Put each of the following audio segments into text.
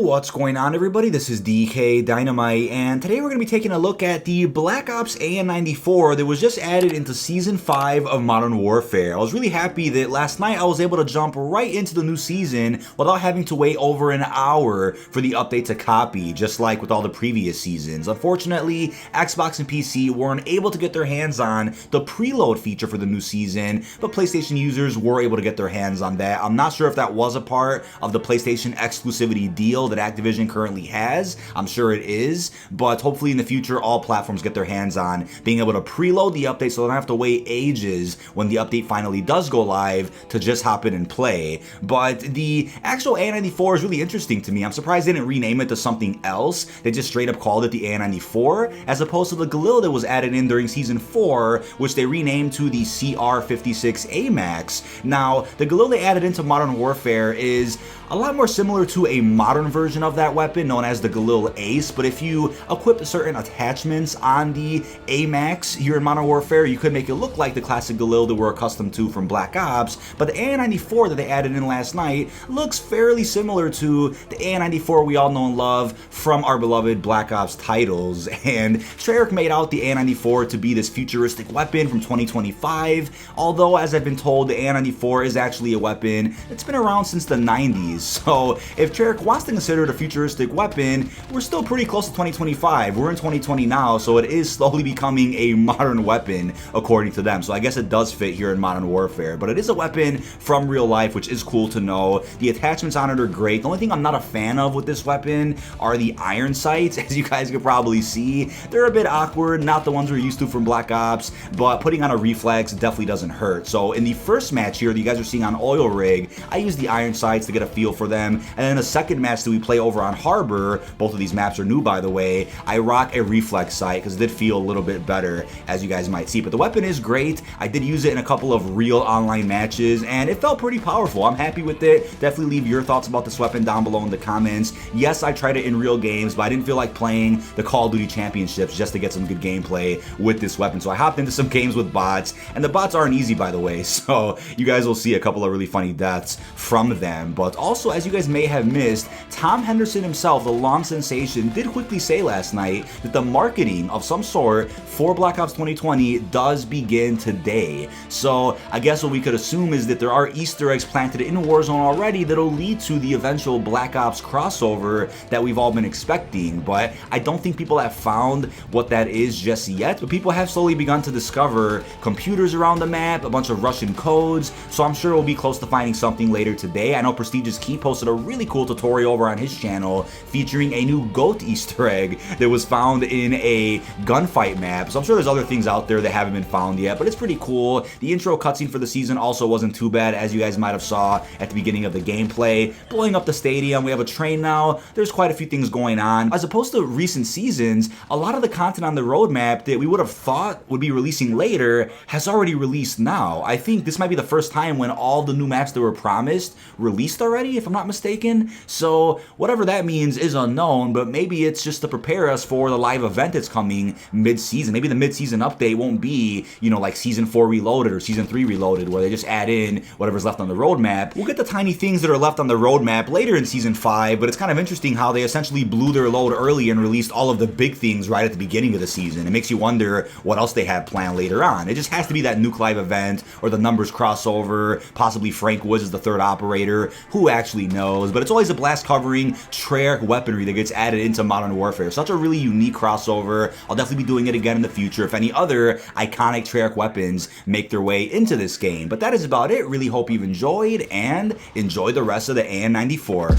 What's going on, everybody? This is dkdynamite, and today we're going to be taking a look at the Black Ops AN-94 that was just added into Season 5 of Modern Warfare. I was really happy that last night I was able to jump right into the new season without having to wait over an hour for the update to copy, just like with all the previous seasons. Unfortunately, Xbox and PC weren't able to get their hands on the preload feature for the new season, but PlayStation users were able to get their hands on that. I'm not sure if that was a part of the PlayStation exclusivity deal that Activision currently has. I'm sure it is, but hopefully in the future all platforms get their hands on being able to preload the update so they don't have to wait ages when the update finally does go live to just hop in and play. But the actual AN-94 is really interesting to me. I'm surprised they didn't rename it to something else. They just straight up called it the AN-94 as opposed to the Galil that was added in during Season 4, which they renamed to the CR56 AMAX. Now, the Galil they added into Modern Warfare is a lot more similar to a modern version of that weapon known as the Galil Ace, but if you equip certain attachments on the AMAX here in Modern Warfare, you could make it look like the classic Galil that we're accustomed to from Black Ops. But the AN-94 that they added in last night looks fairly similar to the AN-94 we all know and love from our beloved Black Ops titles. And Treyarch made out the AN-94 to be this futuristic weapon from 2025, although as I've been told, the AN-94 is actually a weapon that's been around since the 90s. So if Treyarch wants to consider it a futuristic weapon, we're still pretty close to 2025. We're in 2020 now, so it is slowly becoming a modern weapon according to them. So I guess it does fit here in Modern Warfare, but it is a weapon from real life, which is cool to know. The attachments on it are great. The only thing I'm not a fan of with this weapon are the iron sights. As you guys can probably see, they're a bit awkward, not the ones we're used to from Black Ops, but putting on a reflex definitely doesn't hurt. So in the first match here that you guys are seeing on Oil Rig, I used the iron sights to get a feel for them, and then the second match that we play over on Harbor, both of these maps are new by the way, I rock a reflex sight because it did feel a little bit better, as you guys might see. But the weapon is great. I did use it in a couple of real online matches and it felt pretty powerful. I'm happy with it. Definitely leave your thoughts about this weapon down below in the comments. Yes, I tried it in real games, but I didn't feel like playing the Call of Duty Championships just to get some good gameplay with this weapon, so I hopped into some games with bots, and the bots aren't easy by the way, so you guys will see a couple of really funny deaths from them. But also, as you guys may have missed, Tom Henderson himself, the long sensation, did quickly say last night that the marketing of some sort for Black Ops 2020 does begin today. So I guess what we could assume is that there are Easter eggs planted in Warzone already that'll lead to the eventual Black Ops crossover that we've all been expecting. But I don't think people have found what that is just yet, but people have slowly begun to discover computers around the map, a bunch of Russian codes, so I'm sure we'll be close to finding something later today. I know Prestigious Key posted a really cool tutorial over on his channel featuring a new goat Easter egg that was found in a gunfight map. So I'm sure there's other things out there that haven't been found yet, but it's pretty cool. The intro cutscene for the season also wasn't too bad, as you guys might have saw at the beginning of the gameplay. Blowing up the stadium, we have a train now. There's quite a few things going on. As opposed to recent seasons, a lot of the content on the roadmap that we would have thought would be releasing later has already released now. I think this might be the first time when all the new maps that were promised released already, if I'm not mistaken. So whatever that means is unknown, but maybe it's just to prepare us for the live event that's coming mid-season. Maybe the mid-season update won't be, you know, like Season 4 Reloaded or Season 3 Reloaded, where they just add in whatever's left on the roadmap. We'll get the tiny things that are left on the roadmap later in Season 5, but it's kind of interesting how they essentially blew their load early and released all of the big things right at the beginning of the season. It makes you wonder what else they have planned later on. It just has to be that Nuke Live event or the numbers crossover, possibly Frank Woods is the third operator. Who actually knows? But it's always a blast covering Treyarch weaponry that gets added into Modern Warfare. Such a really unique crossover. I'll definitely be doing it again in the future if any other iconic Treyarch weapons make their way into this game. But that is about it. Really hope you've enjoyed, and enjoy the rest of the AN-94.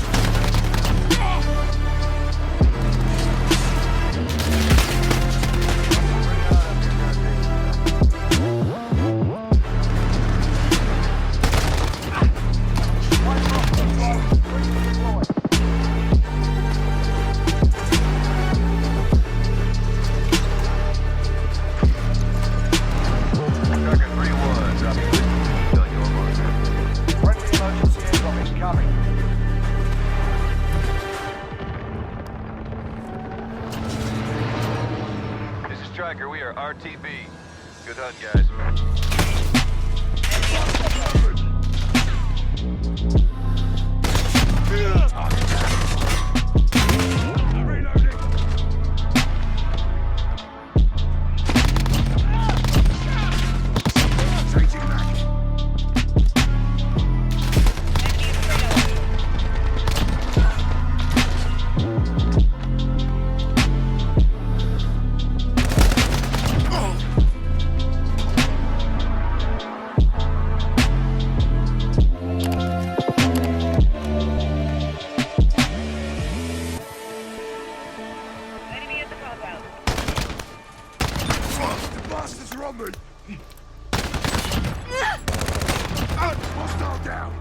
Striker, we are RTB. Good hunt, guys. Hostile down!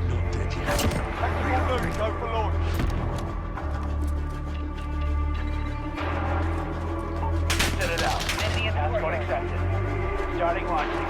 Not dead yet. Tactical moving, go for launch. Set it out. Passport accepted. Starting launching.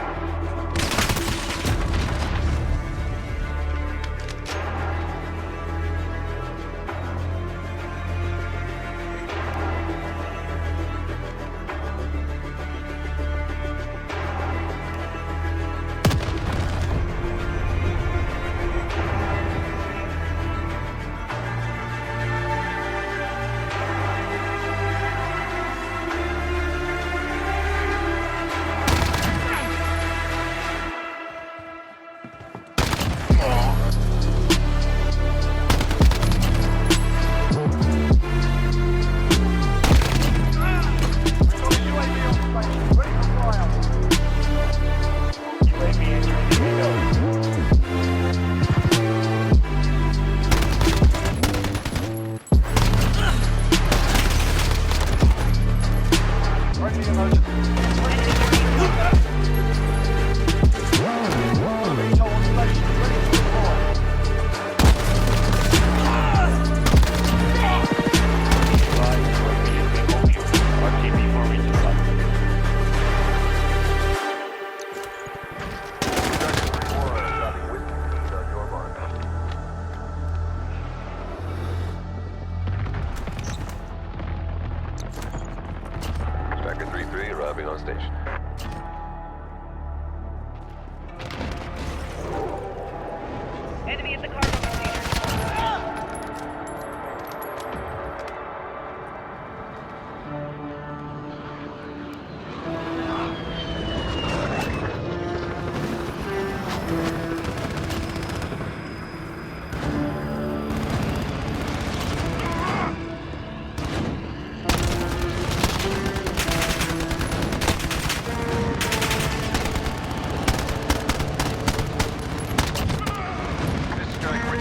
Striker 3-3 arriving on station. Enemy at the cargo container. This is Striker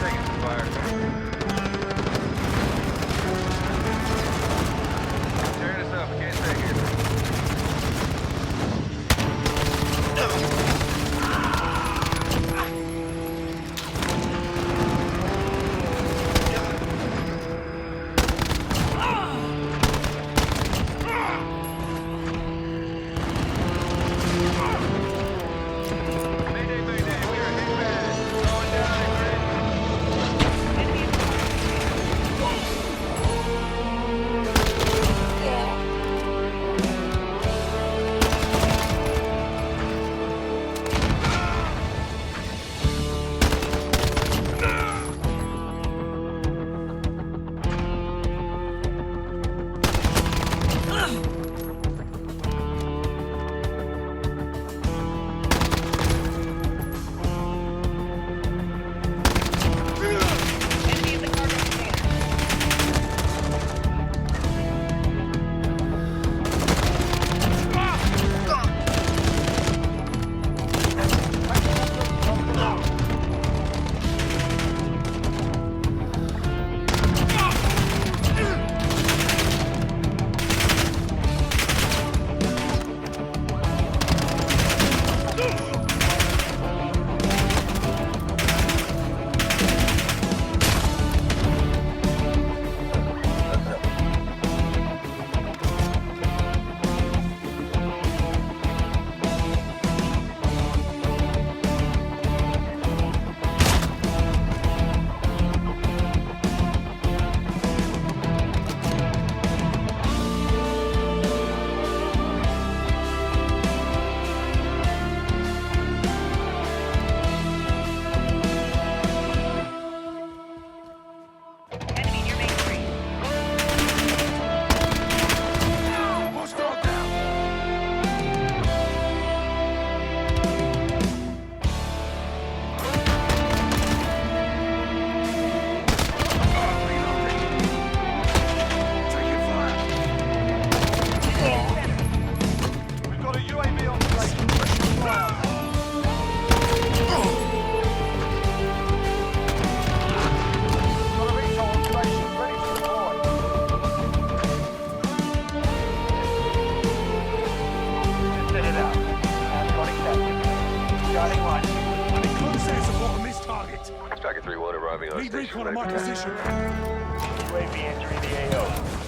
Starting launch. I'm in close air support on this target. Striker 3-1 arriving on Need station. recon on my ready for takeoff. position. UAV entering the AO.